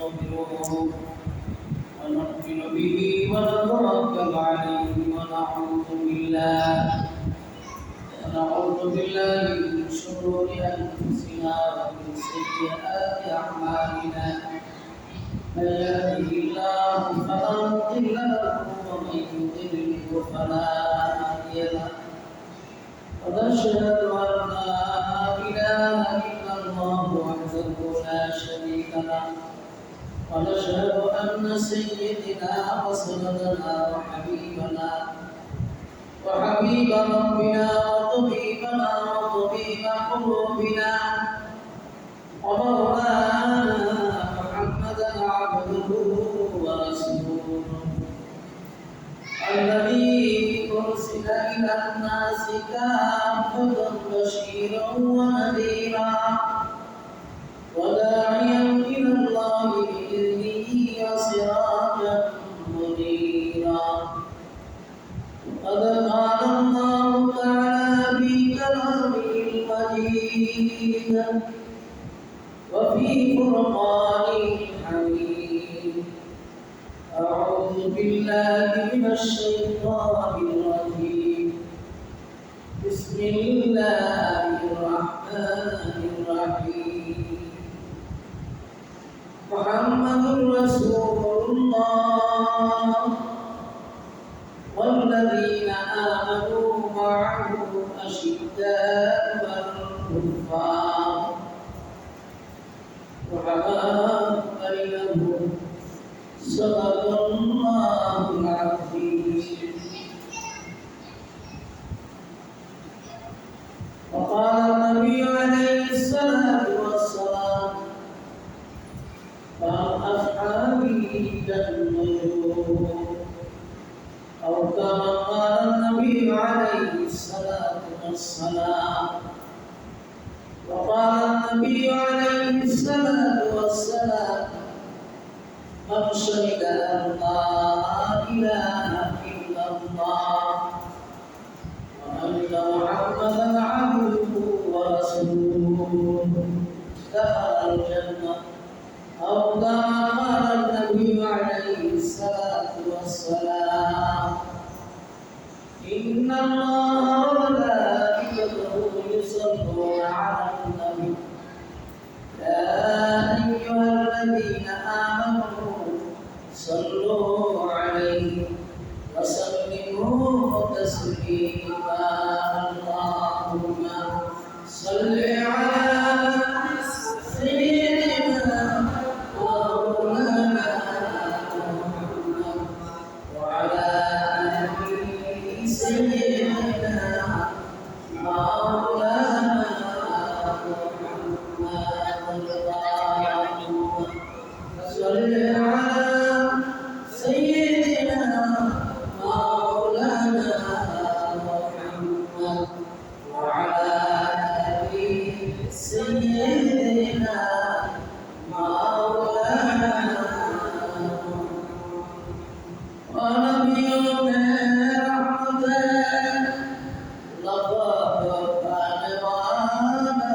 ونستغفره ونؤمن به ونتوكل عليه ونعوذ بالله من شرور أنفسنا ومن سيئات أعمالنا من يهده الله فلا مضل له ومن يضلل فلا هادي له ونشهد أن لا إله إلا الله وحده لا شريك له ونشهد أن سيدنا وسندنا وحبيب ربنا وطبيبنا وطبيب قلوبنا ومولانا محمدا عبده ورسوله الذي أرسل إلى الناس كافة بشيرا ونذيرا وداعيا إلى الله بإذنه وسراجا منيرا قد قال الله تعالى في كلامه المجيد وفي فرقانه الحميد أعوذ بالله من الشيطان الرجيم بسم الله الرحمن الرحيم محمد رسول الله والذين آمنوا معه أشداء على الكفار رحماء بينهم صدق الله العظيم وقال النبي عليه الصلاة والسلام قال أصحابي جنة أو كما قال النبي عليه الصلاة والسلام وقال النبي عليه الصلاة والسلام من شهد أن لا إله إلا الله وأن محمدا عبده ورسوله دخل الجنة أو كما قال النبي عليه الصلاة والسلام إن الله وملائكته يصلون على النبي يا أيها الذين آمنوا صلوا عليه وسلموا تسليما اللهم صل على سيدنا مولانا محمد وعلى آل سيدنا مولانا محمد صل على سيدنا مولانا محمد وعلى آل سيدنا مولانا ونبينا رحمة لقد كان معنا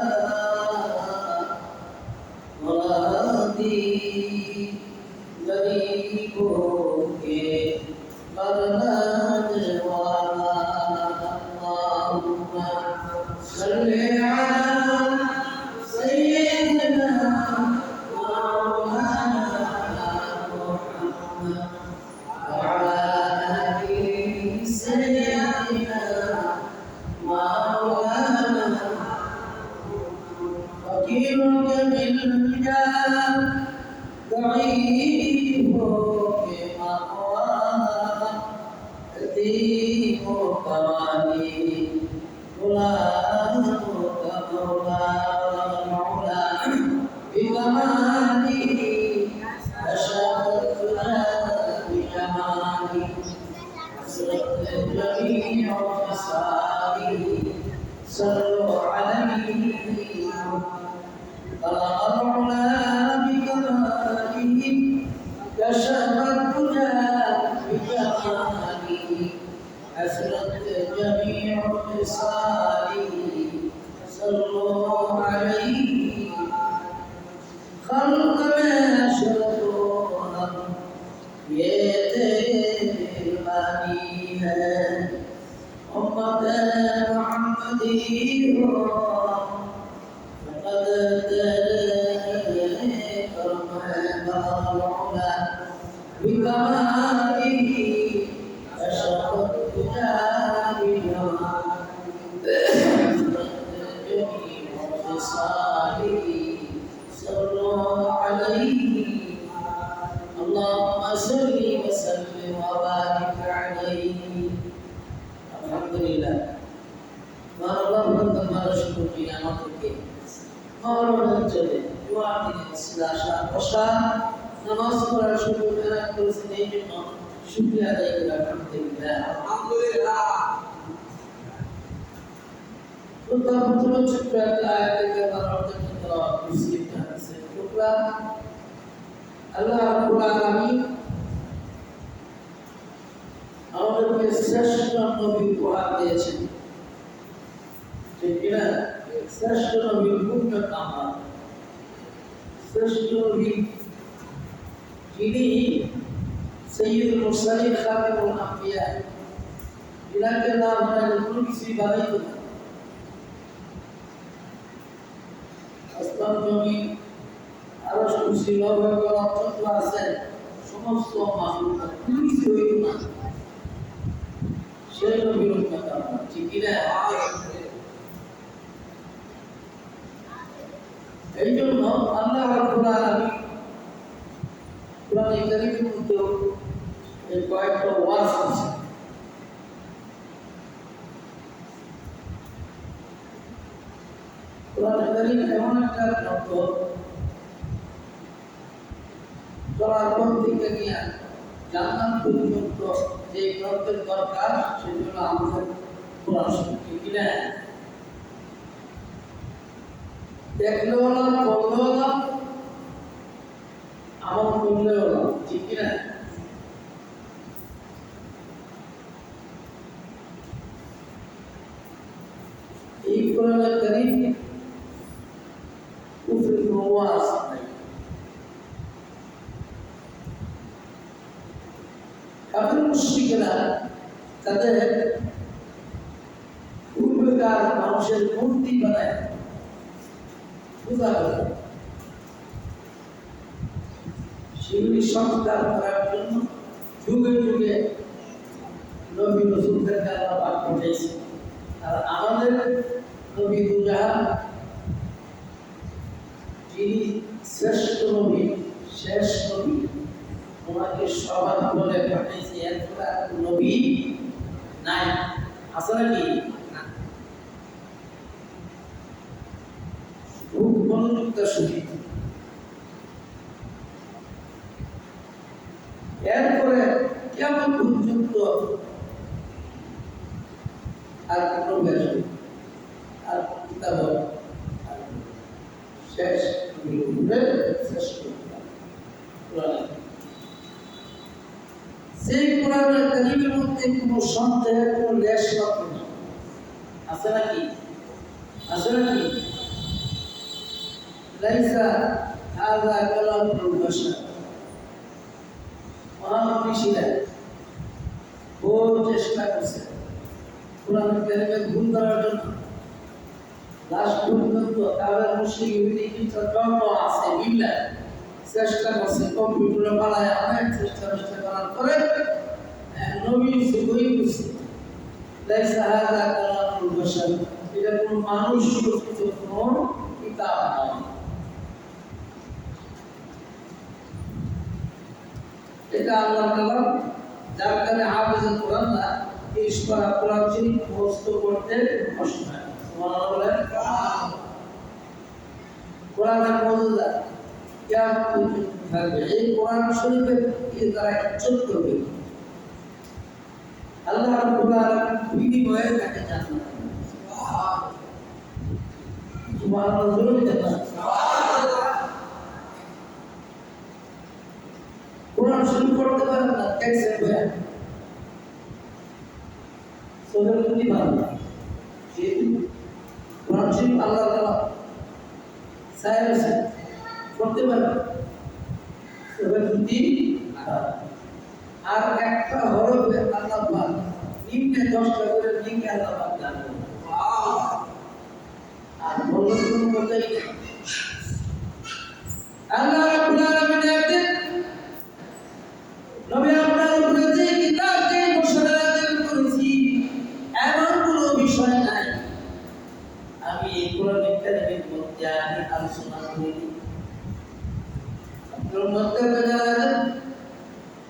ولدي غريبك برنامج وانا اللهم صل على سيدنا مولانا محمد وعلى آل سيدنا مولانا فقيرك بالرجال ضعيفك مأواها يتيمك والي غلامك مولى والمولى بكماله أشرقت بجماله أسرقت جميع خصاله صلوا عليه طلق العلا بكماله كشف الدجى بجماله أسرقت جميع خصاله صلوا عليه خلق ما شرطوا कहानी है उम्मत मोहम्मदी हो फकद तेरे करम है मौला बिकमालिही अशरफत तुजारी صلوا عليه اللهم صل وسلم وبارك عليه الحمد لله الله شكر في نعمتك مولانا চলে জোয়ার দিনে মসজিদে আসা বসা নামাজ পড়ার সুযোগ এলাকা করেছেন এই জন্য শুকরিয়া আদায় করি আলহামদুলিল্লাহ প্রথমে ছোট্ট একটা আয়াতকে অর্থ তেলাওয়াত করছি হাদিসের টুকরা আল্লাহ রাব্বুল আলামিন আমাদেরকে শ্রেষ্ঠ নবী উপহার দিয়েছেন ঠিক কিনা শ্রেষ্ঠ নবীর উম্মত আমরা শ্রেষ্ঠ নবী যিনি সৈয়দুল মুরসালিন খাতামুল আম্বিয়া যিনাকে না মানে কোনো কিছুই বানাইতো না আসমান জমি আরশ কুরসি লৌহ কলম যত আছে সমস্ত মাখলুক কিছু হইত না সেই নবীর উম্মত আমরা ঠিক কিনা এই জন্য আল্লাহ রাব্বুল আলামিন কোরআনে কারীমের মধ্যে এই কয়েকটা ওয়াজ আছে কোরআনে কারীম এমন একটা গ্রন্থ চলার পর থেকে নিয়ে জান্নাত পর্যন্ত যে গ্রন্থের দরকার সেগুলো আমাদের কোরআন শরীফ কিনা দেখলেও না পড়লেও না আমল করলেও না ঠিক কিনা এই কোরআনে কারীম কুফর ওয়াজ কাফির মুশরিকরা তাদের পূর্বেকার মানুষের মূর্তি বানায় পূজা করে সেগুলি সংস্কার করার জন্য যুগে যুগে নবী রাসূলদেরকে আল্লাহ পাক পাঠিয়েছেন আর আমাদের নবী দুজাহান যিনি শ্রেষ্ঠ নবী শেষ নবী ওনাকে সবার বলে পাঠিয়েছে এরপরে নবী নাই আছে নাকি খুব মনোযুক্ত শুনি এরপরে কেমন পর্যন্ত আর কোনো বেশি আর কিতাব শেষ শেষ সেই কোরআনের কারীমের মধ্যে কোনো সন্দেহের কোনো লেশ মাত্র নেই আছে নাকি লাইসা হাযা কালামুল বাশার মহানবী ছিলেন বহু চেষ্টা করছে কোরআনের কারীমের ভুল করার জন্য লাস্ট পর্যন্ত কাবের মুশরিক ইহুদি কিন্তু যত আছে মিল্লা চেষ্টা করছে কম্পিউটারে বানায় অনেক চেষ্টা করার পরে নবী সই করছে লাইসা হাযা কালামুল বাশার এটা কোনো মানুষ রচিত কোনো কিতাব নয় এটা আল্লাহ তাআলা যার কারণে হাফেজুল কোরআন না এই সূরা কোরআন শরীফ মুখস্থ করতে কষ্ট হয় সুবহানাল্লাহ বলেন কোরআনের মুজিজা কিয়ামত পর্যন্ত থাকবে এই কোরআন শরীফের দ্বারা ইজ্জত করবে আল্লাহ রাব্বুল আলামিন বিনিময়ে তাকে জান্নাত সুবহানাল্লাহ সুবহানাল্লাহ কোরআন শরীফ পড়তে পারেন না টেক্সট বয়ান সোহেল যদি ভালো যেহেতু কোরআন শরীফ আল্লাহ তাআলা সায়েন্স পড়তে পারেন সোহেল যদি আর একটা হরফে আল্লাহ পাক নিম্নে 10টা করে লিখে আল্লাহ পাক দান করেন। আর বললেন কোনো কথাই নেই। আল্লাহ রাব্বুল আলামিন একদিন নবী আপনার উপরে যে কিতাব যে বছরে নাযিল করেছি এমন কোনো বিষয় নাই আমি এই কোরআনের কারিমের মধ্যে আমি আলোচনা করিনি। আপনার মধ্যে যারা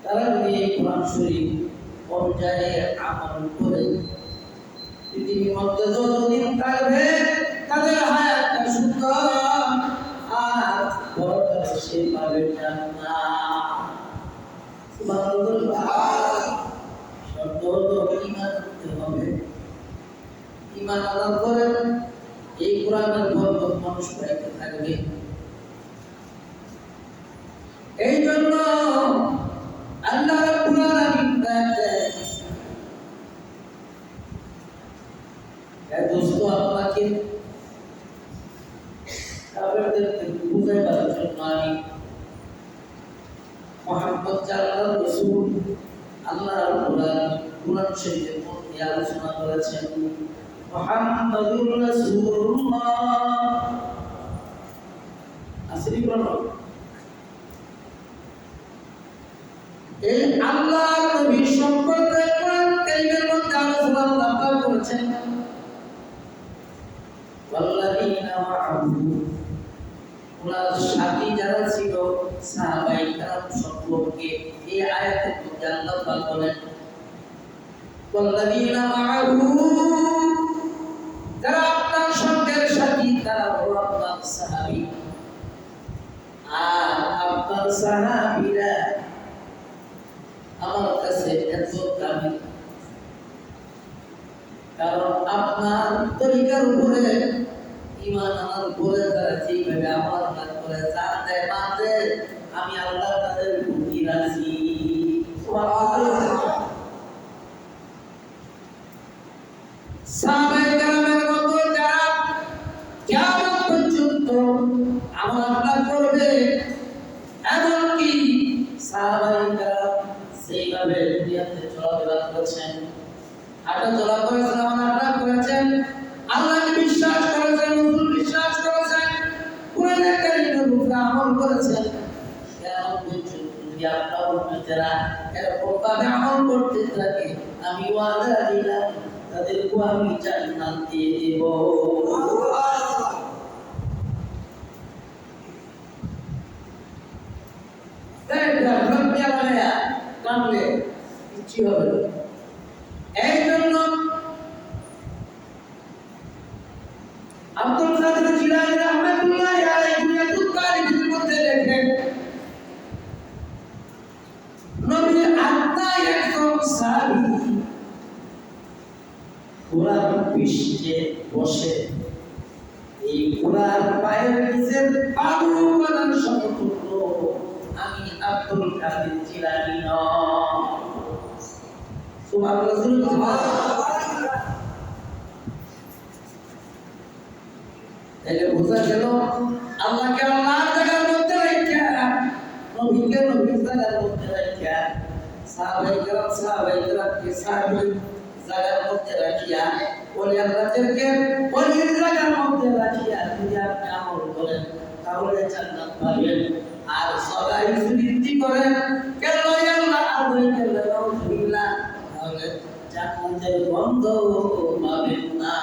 তারা যদি এই কোরআন শরীফ পর্যায়ে আমল করে পৃথিবীর মধ্যে যতদিন থাকবে তাদের হায়াতটা সুন্দর আর পরকালে সে পাবে জান্নাত। সুবহানাল্লাহ। শর্ত হলো ঈমান করতে হবে। ঈমান আনার পরে এই কোরআনের বরকত মানুষ পাইতে থাকবে। এই জন্য আল্লাহ রাব্বুল আলামিন দোস্ত আপনাকে কাফেরদেরকে বুঝাইবার জন্য আমি মুহাম্মদ আল্লাহর রাসূল আল্লাহ রাব্বুল আলামিন কুরআন শরীফের মধ্যে আলোচনা করেছেন মুহাম্মাদুর রাসূলুল্লাহ আসরি প্রণব এই আল্লাহর নবী সম্পর্কে কোরআন কারীমের মধ্যে আলোচনা আল্লাহ করেছেন ওয়াল্লাযীনা মাআহু ওনার সাথী যারা ছিল সাহাবায়ে কেরাম সম্পর্কে এই আয়াতের মধ্যে আল্লাহ পাক বলেন ওয়াল্লাযীনা মাআহু যারা আপনার সঙ্গের সাথী তারা হলো আপনার সাহাবী আর আপনার সাহাবীরা আমার কাছে এত দামি কারণ আপনার তরিকার উপরে ঈমান আনার উপরে তারা যেভাবে আমল করে জানতে মানতে আমি আল্লাহ তাদের খুশি রাখি। সাহাবায়ে কেরামের মতো যারা কিয়ামত পর্যন্ত আমল আল্লাহ করবে এমনকি সাহাবায়ে কেরাম সেইভাবে দুনিয়াতে চলাফেরা করেছেন, হাঁটা চলা করেছেন, আমল করেছেন, আল্লাহকে বিশ্বাস করেছেন, রাসূল বিশ্বাস করেছেন, কোরআনের কারিমের উপর আমল করেছেন। কিয়ামত পর্যন্ত যদি আপনার উম্মতেরা এরকম ভাবে আমল করতে থাকে আমি ওয়াদা দিলাম তাদেরকে আমি জান্নাত দিয়ে দেব। কামলে কিছু হবে না। এই জন্য আব্দুল কাদের জিলানী রাহমাতুল্লাহি আলাইহি দুনিয়াতুল তারিখের মধ্যে লেখেন নবী আত্মায় একজন সাহাবী কোরআন পৃষ্ঠে বসে এই কোরআন পায়ের নিচের বালু বানান সমতুল্য আমি আব্দুল কাদের জিলানী নয়। সুবহানাল্লাহ। তাহলে বোঝা গেল আল্লাহকে আল্লাহর জায়গার মধ্যে রাখা, নবীকে নবীর জায়গার মধ্যে রাখা, সাহাবায়ে কেরামকে সাহাবীর জায়গার মধ্যে রাখিয়া, ওলি আল্লাহদেরকে ওলির জায়গার মধ্যে রাখিয়া যদি আপনি আমল করেন তাহলে জান্নাত পাবেন। আর সবাই যদি করেন কেন আল্লাহ আল্লাহ তাহলে জান্নাতের গন্ধ পাবেন না।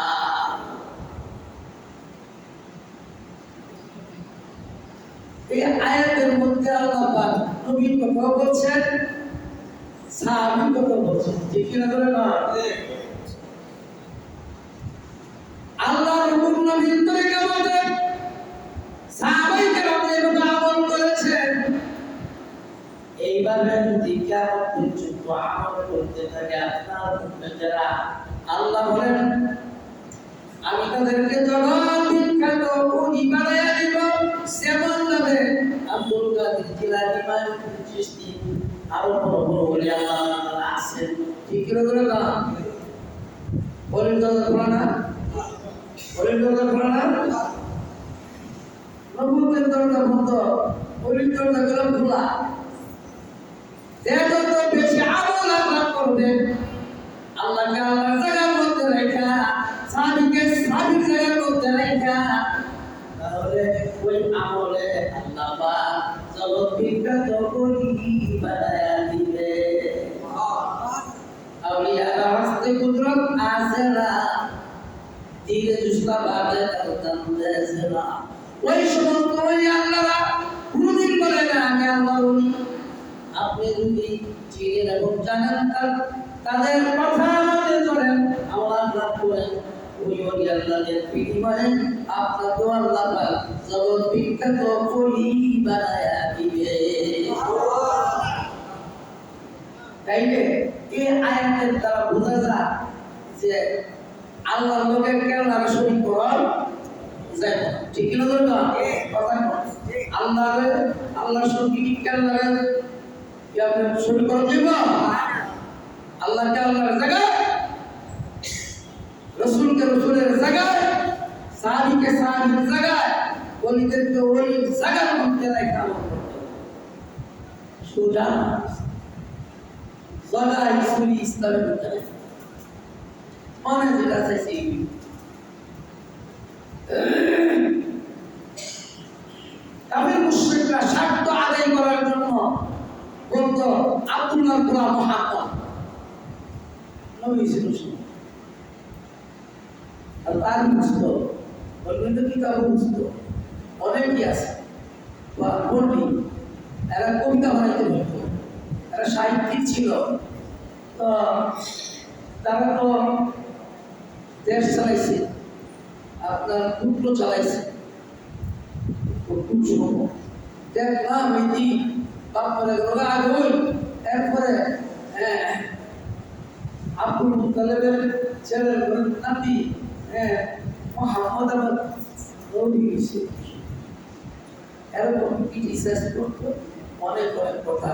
এই আয়াতের মধ্যে আল্লাহ পাক নবীর কথা বলছেন, সাহাবীর কথা বলছেন, ঠিক কি না করে না? আল্লাহর হুকুম নবীর তরিকা মতে সাহাবায়ে কেরাম যেভাবে আমল করেছেন এইভাবে যদি কিয়ামত পর্যন্ত আমল করতে থাকে আপনার উম্মতেরা আল্লাহ বলেন আমি তাদেরকে জবান বিখ্যাত উনি বানায়া দিব। যেমন ভাবে আব্দুল কাদের জিলানী মাইনুদ্দিন চিশতি আরো বড় বড় ওলি আল্লাহ আছেন, ঠিক করে না? বলেন তো কোরআন নবুয়তের দরজা বন্ধ, ওলির দরজা খোলা। যে যত বেশি জগৎ বিখ্যাত কলি বানায়া দিবে। আউলিয়ারা হস্তে কুদরত আছে না, দিলে দুষ্টা ভাবে করতাম দেশে না। ওই সমস্ত ওলি আল্লাহরা কোনদিন বলে না আমি আল্লাহ বলি। আপনি যদি চিনেন এবং জানেন তাদের কথা মনে করেন, আল্লাহ লাভ করেন, ওই ওলি আল্লাহদের বিনিময়ে আপনাকে আল্লাহ পাক জগৎ বিখ্যাত কলি বানায়া দিবে। তাইলে এই আয়াতের দ্বারা বোঝা যায় যে আল্লাহর লোকের কেন আর শরীক করা যায় না। ঠিক কিনা দরকার কথা আল্লাহর শরীক কেন লাগে কি আপনি শরীক করা যাবে না? আল্লাহকে আল্লাহর জায়গায়, রাসূলকে রাসূলের জায়গায়, সাহাবীকে সাহাবীর জায়গায়, ওলিদেরকে ওলির জায়গার মধ্যে রাখা করতে সোজা জায়গা ইসলামী ইসলামের ভিতরে মানে যেটা চাইছি কাফির মুশরিকরা স্বার্থ আদায় করার জন্য বলতো আব্দুল্লাহ গোলাম মুহাম্মদ নবী ছিল আর তার বুঝতো অন্য কিতাব বুঝতো অনেকই আছে বা পড়বি। এরা কবিতা বানাইতে পারতো, এরা সাহিত্যিক ছিল, তো তারা তো দেশ চালাইছে, আপনার টুকরো চালাইছে। দেখলাম এই বাপরে আগে এরপরে আব্দুল মুত্তালিবের ছেলের নাতি মোহাম্মদ আবার নবী হয়েছে। এরকম কি রিসার্চ করতো, অনেক অনেক কথা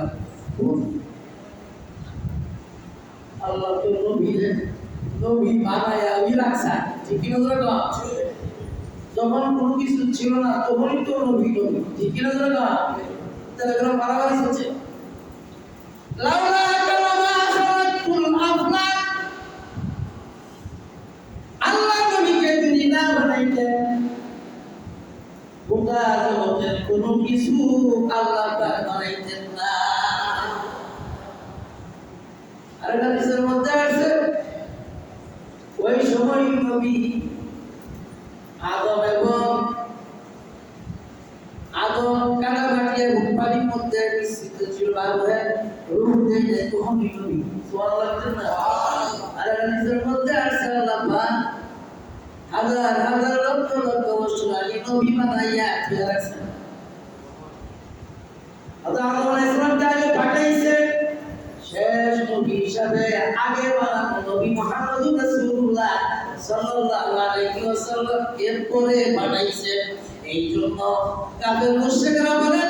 আল্লাহ তো নবী বানায়া ওই রাখছে। ঠিক কিনা ধরে যখন কোনো কিছু ছিল না তখনই তো নবী নবী। ঠিক কিনা ধরে তাহলে কোনো মারামারি হচ্ছে। লাউলা কালামা খালাকুল আফলাক, আল্লাহ নবীকে যদি না বানাইতেন গোটা জগতের কোনো কিছু আল্লাহ পাক বানাইতেন না। আর এটা হাদিসের মধ্যে আছে ওই সময় নবী আদম কাদামাটিয়া পানির মধ্যে মিশ্রিত ছিল, আর রূহ দেয় তখন নবী সুবহানাল্লাহ। আর হাদিসের মধ্যে আছে আল্লাহ পাক হাজার হাজার লক্ষ লক্ষ বছর আগে নবী বানাইয়া দিয়ে রাখছেন। আদম আলাইহিস সালামকে আগে পাঠাইছে শেষ নবী হিসাবে, আগে বানানো নবী মুহাম্মদুর রাসূলুল্লাহ সাল্লাল্লাহু আলাইহি ওয়াসাল্লাম এরপরে পাঠাইছে। এই জন্য কাফের মুশরিকরা বলেন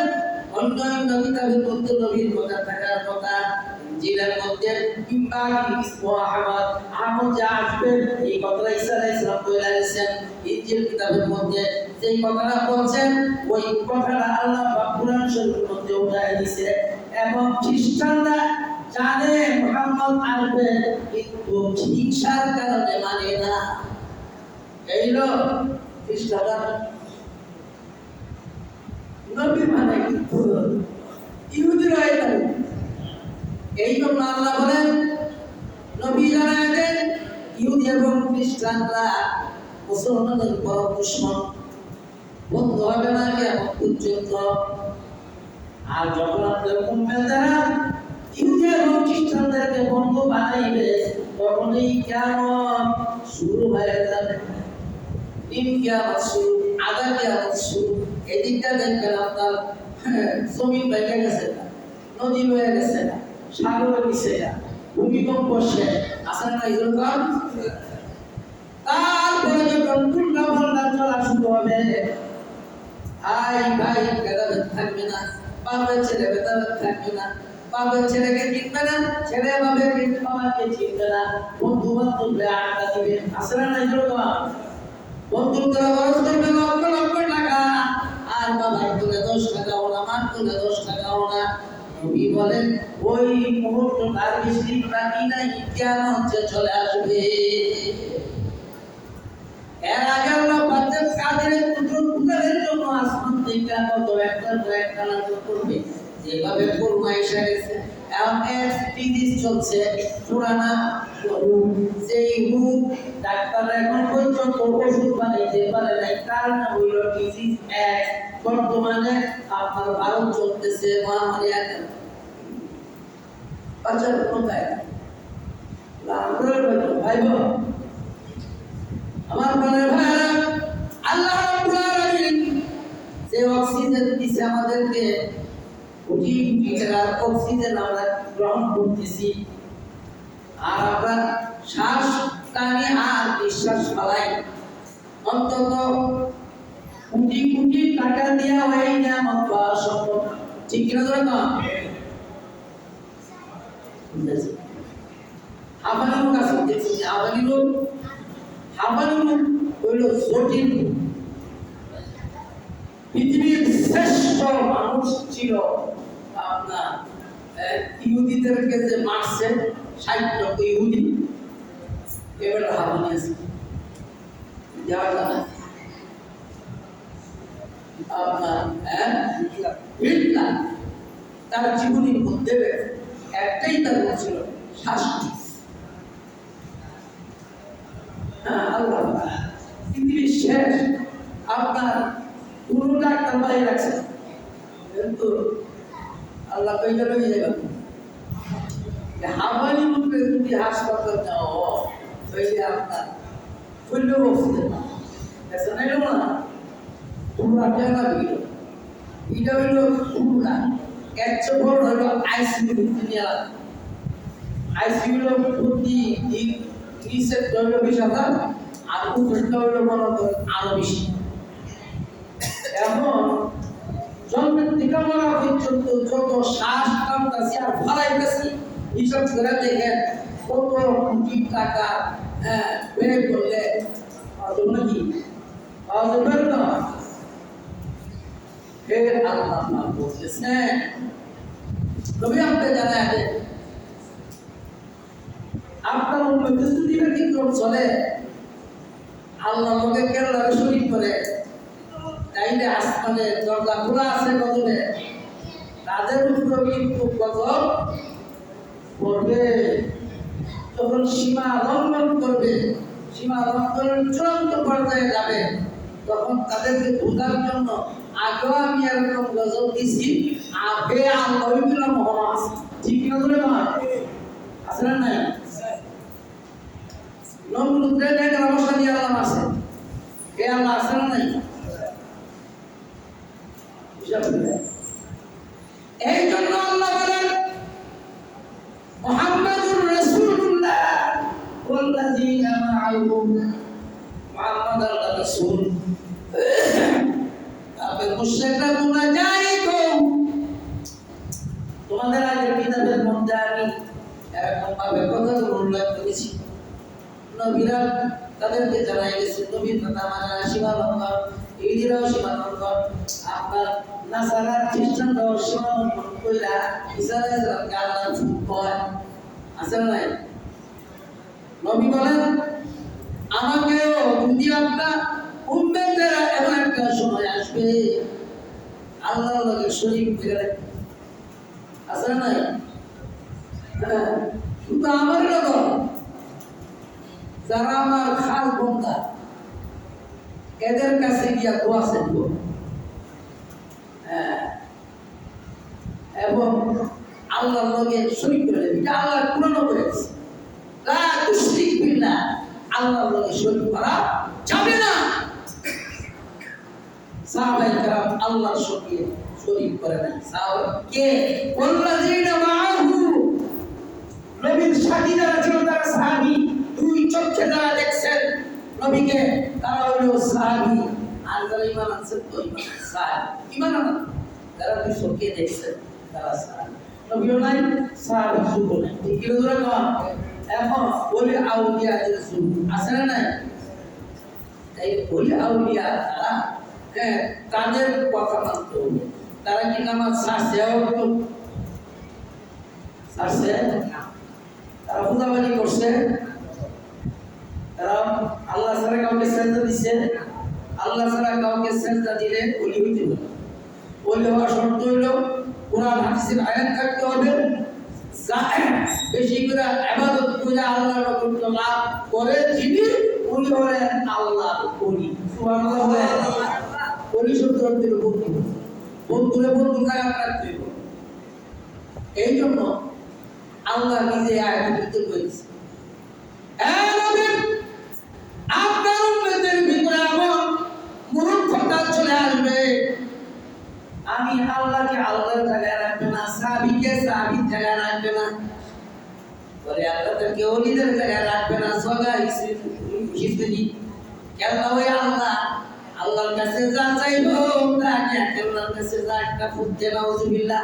অন্য অন্য কিতাবের মধ্যে নবীর কথা থাকার কথা, ইনজিলের মধ্যে ইমাম মুহাম্মদ আহমদ যা আসবে এই কথাটা ঈসা আলাইহিস সালাম বলে গেছেন। ইনজিল কিতাবের মধ্যে যেই কথাটা বলছেন ওই কথাটা আল্লাহ পাক কুরআন শরীফের মধ্যে উঠায় দিয়েছে। এবং খ্রিস্টানরা জানে মুহাম্মদ আসবে কিন্তু হিংসার কারণে মানে না। এইলো খ্রিস্টানরা নবী মানে কিন্তু ইহুদিরা এটা এই জন্য আল্লাহ বলেন নবী জানায় দেন ইহুদি এবং খ্রিস্টানরা মুসলমানদের বড় দুশমন, বন্ধু হবে না কেমন পর্যন্ত। আর যখন আপনার উম্মতেরা ইহুদি এবং খ্রিস্টানদেরকে বন্ধু বানাইবে তখনই কেমন শুরু হয়ে যাবে। দিন কিয়ামত শুরু, আদা কিয়ামত শুরু। এদিকটা দেখবেন আপনার জমিন বেঁকে গেছে না, নদী বয়ে গেছে না, সাগরে মিশে না, ভূমিকম্প শেষ আসলে না এরকম। তারপরে যখন উল্টা পাল্টা চলা শুরু হবে, ভাই ভাই ভেদাভেদ থাকবে না, বাবার ছেলে ভেদাভেদ থাকবে না, বাবার ছেলেকে চিনবে না, ছেলে বাবার বাবাকে চিনবে না, বন্ধু বান্ধব আড্ডা দিবে আসলে না এরকম। বন্ধুর দ্বারা খরচ করবে লক্ষ লক্ষ টাকা, আর বাবার তুলে 10 টাকাও না, মার তুলে 10 টাকাও না। নবী বলেন ওই মুহূর্ত তার বেশি বাকি নাই, কিয়ামত চলে আসবে। এর আগে আল্লাহ বাচ্চার কাদের কুদরতের জন্য আসমান থেকে কত একটা নাজল করবে যেভাবে করুণা এসে গেছে এখন ডিজিজ চলছে পুরানা রোগ সেই রোগ ডাক্তাররা এখন পর্যন্ত ওষুধ বানাইতে পারে নাই কারণ হইল ডিজিজ এক বর্তমানে আপনার ভারত চলতেছে মহামারী আকার বাচ্চার কোনো গায়ে ভাই আমার মনে ভাইরা আল্লাহ রাব্বুল আলামিন যে অক্সিজেন দিছে আমাদেরকে কোটি কোটি টাকার অক্সিজেন আমরা গ্রহণ করতেছি আর আমরা শ্বাস টানি আর নিঃশ্বাস ফেলাই অন্তত কোটি কোটি টাকা দেওয়া হয় না মাত্র সম্ভব ঠিক কিনা ধরে না হাবানি লোক আছে দেখছি হাবানি লোক হইল জটিল পৃথিবীর শ্রেষ্ঠ মানুষ ছিল আপনার ইহুদিদেরকে যে মারছে 60 লক্ষ ইহুদি এবার হাবানি আছে যাওয়া যায় আপনার হিটলার তার জীবনীর মধ্যে একটাই তার ছিল শাস্তি আল্লাহ পৃথিবীর শেষ আপনার পুরো ডাক্তার বাইরে রাখছে কিন্তু আল্লাহ কইটা লই যাবেন হাবানি রূপে যদি হাসপাতাল যাও তাহলে আপনার ফুললে বসতে এসে নাই না তোমরা জানা দিল এটা হইল তোমরা একশো বড় হইল আইসিইউ দুনিয়া আইসিইউ প্রতি নিচের দৈর্ঘ্য 20,000 আর উপরটা হইল মনে করেন আরো বেশি এখন জন্মের থেকে মরা পর্যন্ত যত শ্বাস টানতেছি আর ফলাইতেছি হিসাব করে দেখেন কত কোটি টাকা ব্যয় করলে নাকি পাওয়া না আল্লাহ বলতেছেন নবী আপনি জানেন আপনার উম্মতে যদি ব্যতিক্রম চলে আল্লাহ লোকে কেরালারে শরীর করে তাইলে আসমানে দরজা খোলা আছে গজবে তাদের উপর কিন্তু গজব পড়বে যখন সীমা লঙ্ঘন করবে সীমা লঙ্ঘনের চূড়ান্ত পর্যায়ে যাবে তখন তাদেরকে বোঝার জন্য আগেও আমি এরকম গজব দিছি আগে আল্লাহ মহা আছে ঠিক না বলে মা আছে না নাই নমরুদের একটা অবস্থা দিয়ে আল্লাহ আছে কে আল্লাহ আছে না নাই এই জন্য আল্লাহ বলেন মুহাম্মাদুর রাসূলুল্লাহ ওয়াল্লাযীনা মাআহু মুহাম্মাদুর রাসূল আপনি মুশরিকরা তোমরা যাই গো তোমাদের আগে কিতাবের মধ্যে আমি এরকম ভাবে কথা উল্লেখ করেছি নবীরা তাদেরকে জানাই গেছে নবীর কথা মানে সীমা লঙ্ঘন ইহুদিরাও সীমা লঙ্ঘন আপনার নাসারা খ্রিস্টানরাও সীমা লঙ্ঘন কইরা ঈসা আলাইহিস সালামকে আল্লাহ কয় আছে না নবী বলেন আমাকেও যদি আপনার উম্মতের এমন একটা সময় আসবে আল্লাহর লগে শরীক করে আছে না শুধু আমার লোক যারা আমার খাল বন্ধা এদের কাছে গিয়া দোয়া চাইব এবং আল্লাহর লগে শরীক করে দেবে এটা আল্লাহ পুরানো করেছে লা তুশরিক বিল্লাহ আল্লাহর লগে শরীক করা যাবে না সাহাবায়ে কেরাম আল্লাহর সঙ্গে শরীক করে না সাহাবা কে ওয়াল্লাযীনা মাআহু নবীর সাথী যারা ছিল তারা সাহাবী দুই চোখে যারা দেখছেন নবীকে তারা হলো সাহাবী আর যারা ঈমান আনছে তো সাহাবী ঈমান আনা যারা দুই চোখে দেখছেন তারা সাহাবী নবীও নাই সাহাবী শুধু নাই ঠিক ধরে কম এখন বলে আউলিয়াদের যুগ আছে না নাই তাই বলে আউলিয়া তারা তাদের কথা মানতে হবে তারা কি নামাজ ছাড়ছেও ছাড়ছে তারা পূজাবাজি করছে কারণ আল্লাহ ছাড়া কাউকে সেজদা দিছে, আল্লাহ ছাড়া কাউকে সেজদা দিলে ওলি হইতে হবে। ওলি হওয়া শর্ত হইল কোরআন হাদিসের আয়াত থাকতে হবে, বেশি করে ইবাদত করে আল্লাহর রহমত লাভ করে যিনি উনি হলেন আল্লাহর ওলি। সুবহানাল্লাহ বলে ওলি শব্দ অর্থ বন্ধু, বন্ধুরে বন্ধু জায়গা রাখতে হবে। এই জন্য আল্লাহ নিজে আয়াতের ভিতরে বলেছে, আপনার উম্মতের ভিতরে এমন মূর্খতা চলে আসবে, আমি আল্লাহকে আল্লাহর জায়গায় রাখবে না, সাহাবীকে সাহাবীর জায়গায় রাখবে না, বলে আল্লাহকে ওলিদের জায়গায় রাখবে না, সগা হিসেবে কেন ওই আল্লাহ আল্লাহর কাছে যা চাইবো তাকে আল্লাহর কাছে যা একটা ফুটতে নাউজুবিল্লাহ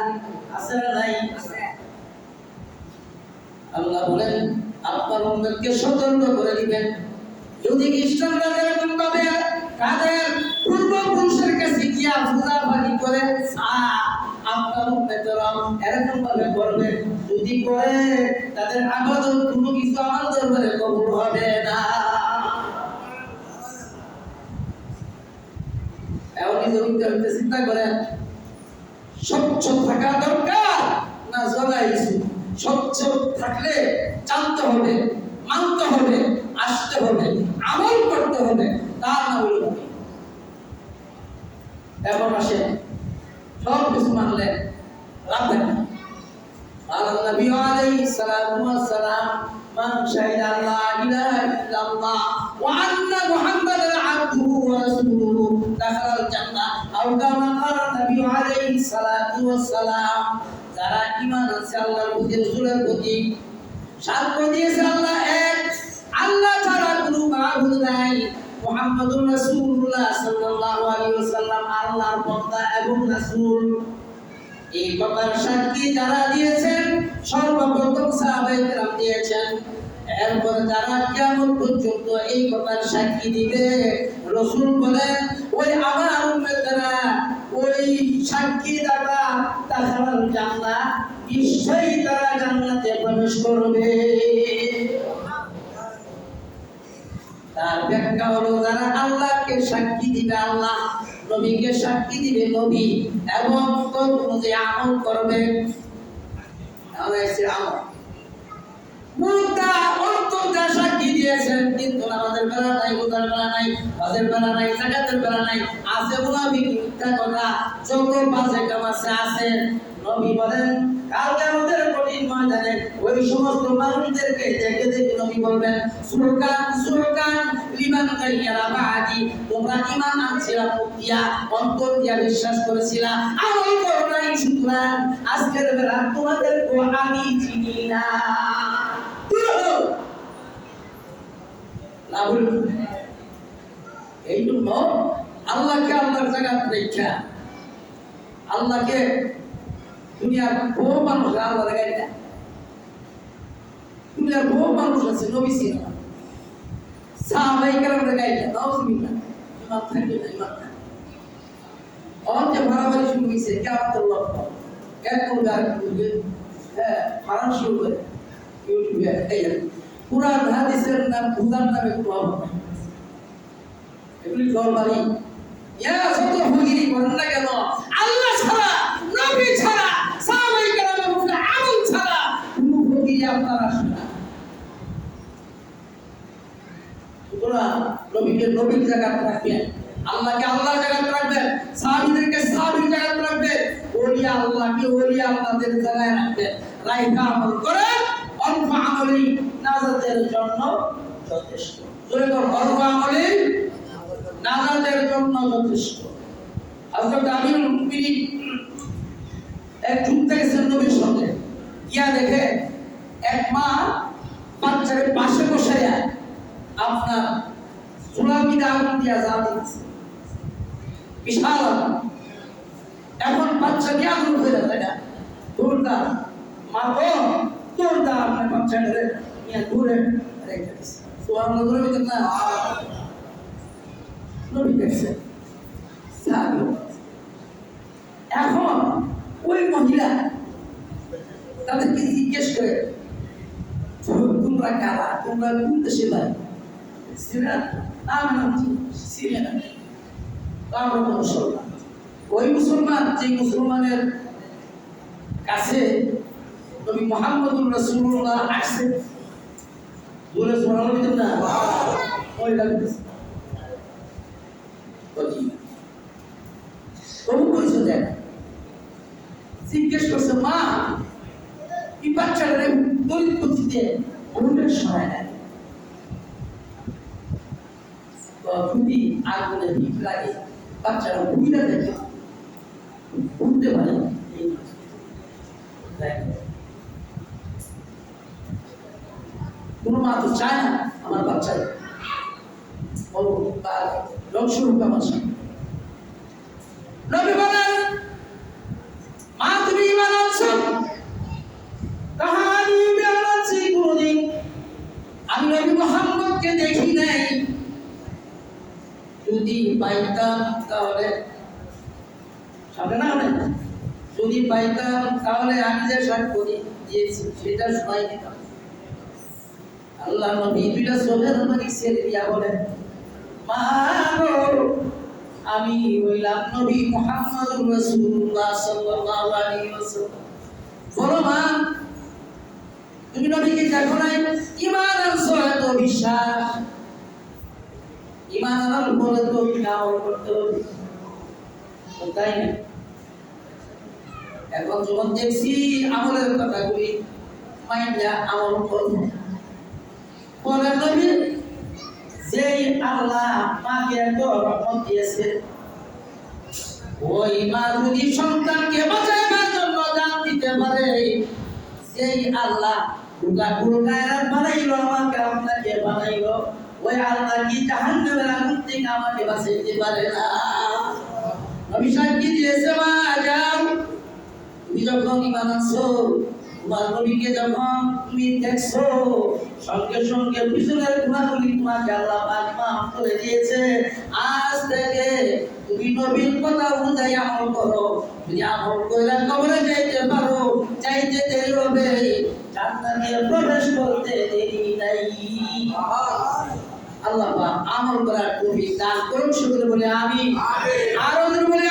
আছে না নাই? আল্লাহ বলেন আপনার উম্মতকে সতর্ক করে দিবেন, যদি খ্রিস্টানরা এরকম ভাবে তাদের পূর্বপুরুষের কাছে গিয়া পূজাপাঠি করে আপনার উম্মতেরা এরকম ভাবে করবে, যদি করে তাদের ইবাদত কোনো কিছু আমার দরবারে কবুল হবে না। এখন নিজে চিন্তা করেন, স্বচ্ছ থাকা দরকার না জগাই স্বচ্ছ থাকলে জানতে হবে, মানতে হবে, আসতে হবে, আমল করতে হবে, তার না বলব। এখন আসে সব কিছু মানলে লাভ থাকে। আল্লাহ নবী আলাইহিস সালাতু ওয়াস সালাম মান শাহিদা লা ইলাহা ইল্লাল্লাহ ওয়া আন্না মুহাম্মাদান আবদুহু ওয়া রাসূলুহু দাখালাল জান্নাহ আও কামা ক্বালা নবী আলাইহিস সালাতু ওয়াস সালাম। যারা ঈমান আছে আল্লাহর প্রতি, রাসূলের প্রতি, সাক্ষ্য দিয়েছে আল্লাহ এক, আল্লাহ ছাড়া কোনো মাবুদ নাই, মুহাম্মাদুর রাসূলুল্লাহ সাল্লাল্লাহু আলাইহি ওয়াসাল্লাম আল্লাহর বান্দা এবং রাসূল, এই কথার সাক্ষী যারা দিয়েছেন সর্বপ্রথম সাহাবায়ে কেরাম দিয়েছেন, এরপর যারা কিয়ামত পর্যন্ত এই কথার সাক্ষী দিবে, রাসূল বলেন ওই আমার উম্মতেরা ওই সাক্ষী দ্বারা দাখালাল জান্নাহ, নিশ্চয়ই তারা জান্নাতে প্রবেশ করবে। তার ব্যাখ্যা হলো যারা আল্লাহকে সাক্ষী দিবে আল্লাহ, নবীকে সাক্ষী দিবে নবী, এবং তদ অনুযায়ী আমল করবে। মুদ্রা অন্তর্দা সাক্ষী দিয়েছেন, কিন্তু আমাদের বেলা নাই, রোজার বেলা নাই, হজের বেলা নাই, যাকাতের বেলা নাই, আছে মুনাফিক মিথ্যা কথা, যত বাজে কাম আছে। নবী বলেন কালকে আমাদের কঠিন ময়দানে ওই সমস্ত মানুষদেরকে দেখে দেখে নবী বলবেন সুরকান সুরকান লিমান গায়রা বাদি, তোমরা ঈমান আনছিলা মুখ দিয়া, অন্তর দিয়া বিশ্বাস করেছিলা, আমল করো নাই, সুতরাং আজকের বেলা তোমাদেরকে আমি চিনি না। এই জন্য আল্লাহকে আল্লাহর জায়গায় রেখা, আল্লাহকে দুনিয়ার বহু মানুষ আল্লাহ লাগাই না, দুনিয়ার বহু মানুষ আছে নবী ছিল না, সাহাবায়ে কেরাম লাগাই না, নাউজুবিল্লাহ, ইমান থাকবে না, ইমান থাকে অনেক মারামারি শুরু হয়েছে, কিয়ামতের লক্ষ্য এক করবে আর করবে, হ্যাঁ মারামারি শুরু করে ইউটিউবে এই কুরআন হাদিসের নাম খুদার নামে কোনো অভাব নাই, এগুলি গলবাড়ি ইয়া যত হুজুরি করেন না কেন, আল্লাহ ছাড়া, নবী ছাড়া, সাহাবায়ে কেরামের উপরে আমল ছাড়া কোনো হুজুরি আপনার আসে না। সুতরাং নবীকে নবীর জায়গায় রাখবেন, আল্লাহকে আল্লাহর জায়গায় রাখবেন, সাহাবীদেরকে সাহাবীর জায়গায় রাখবেন, ওলিয়া আল্লাহকে ওলিয়া আল্লাহদের জায়গায় রাখবেন, রাইখা আমল করেন, অল্প আমলি নাজাতের জন্য যথেষ্ট। জোরে বল, অল্প আমলি নাজাতের জন্য যথেষ্ট। হযরত আমিরুল মুমিনিন এক যুদ্ধে গেছেন নবীর সঙ্গে, গিয়া দেখে এক মা বাচ্চাকে পাশে বসাইয়া আপনার সুলামি আগুন দিয়া জাল দিচ্ছে, বিশাল আগুন। এখন বাচ্চা কি আগুন হয়ে যায় না, দৌড়দা মারবো, দৌড়দা আপনার বাচ্চা নিয়ে দূরে রেখে দিচ্ছে। সুবহানাল্লাহ বলবেন না, নবী দেখছে। এখন ওই মহিলা তাদেরকে জিজ্ঞেস করে তোমরা কারা, তোমরা কোন দেশে ভাই, সিরিয়ান নাম সিরিয়ান আমরা মুসলমান ওই মুসলমান যে মুসলমানের কাছে নবী মুহাম্মদুর রাসূলুল্লাহ আসছে বলে সুবহানাল্লাহ না ওই লাগছে ওজি কবুল করেছে দেখ জিজ্ঞেস করছে মা এই বাচ্চাটারে দলিত করতে কোনটার সময় নেয় যদি আগুনে ভিড় লাগে বাচ্চারা ভূমিটা দেখে উঠতে পারে কোনো মা তো চায় না আমার বাচ্চা তার ধ্বংস হোক আমার সামনে নবী বলেন মা তুমি ঈমান আনছো কাহানি ঈমান আনছি কোনদিন আমি নবী মুহাম্মদকে দেখি নাই যদি পাইতাম তাহলে সামনে না হবে যদি পাইতাম তাহলে আমি যে সাক্ষ্য দিয়েছি সেটা শোনাই দিতাম আল্লাহ নবী দুইটা চোখের পানি ছেড়ে দিয়া বলেন মা গো আমি হইলাম নবী মুহাম্মদুর রাসূলুল্লাহ সাল্লাল্লাহু আলাইহি ওয়াসাল্লাম বলো মা তুমি নবীকে দেখো নাই ঈমান আনছো এত বিশ্বাস ঈমান আনার পরে তো আমল করতে হবে তাই না এখন যখন দেখছি আমলের কথাগুলি মাইন্ডা আমল করবো পরে নবী যেই আল্লাহ মাকে এত রহমত দিয়েছে ওই মা যদি সন্তানকে বাঁচাইবার জন্য জান দিতে পারে সেই আল্লাহ গুরুগায়রা বানাইলো আমাকে আপনাকে বানাইলো ওই আল্লাহ কি জাহান্নামের আগুন থেকে আমাকে বাঁচাইতে পারে না নবী সাক্ষী দিয়েছে মা যাও তুমি যখন ঈমান আনছো তোমার নবীকে যখন তুমি দেখছো সঙ্গে সঙ্গে পিছনের গুনাহগুলি তোমাকে আল্লাহ পাক মাফ করে দিয়েছে আজ থেকে তুমি নবীর কথা অনুযায়ী আমল করো যদি আমল করে কবরে যাইতে পারো চাইতে দেরি হবে জান্নাতে প্রবেশ করতে দেরি নাই আল্লাহ পাক আমল করার তৌফিক দান করুন সকলে বলে আমিন আরো বলে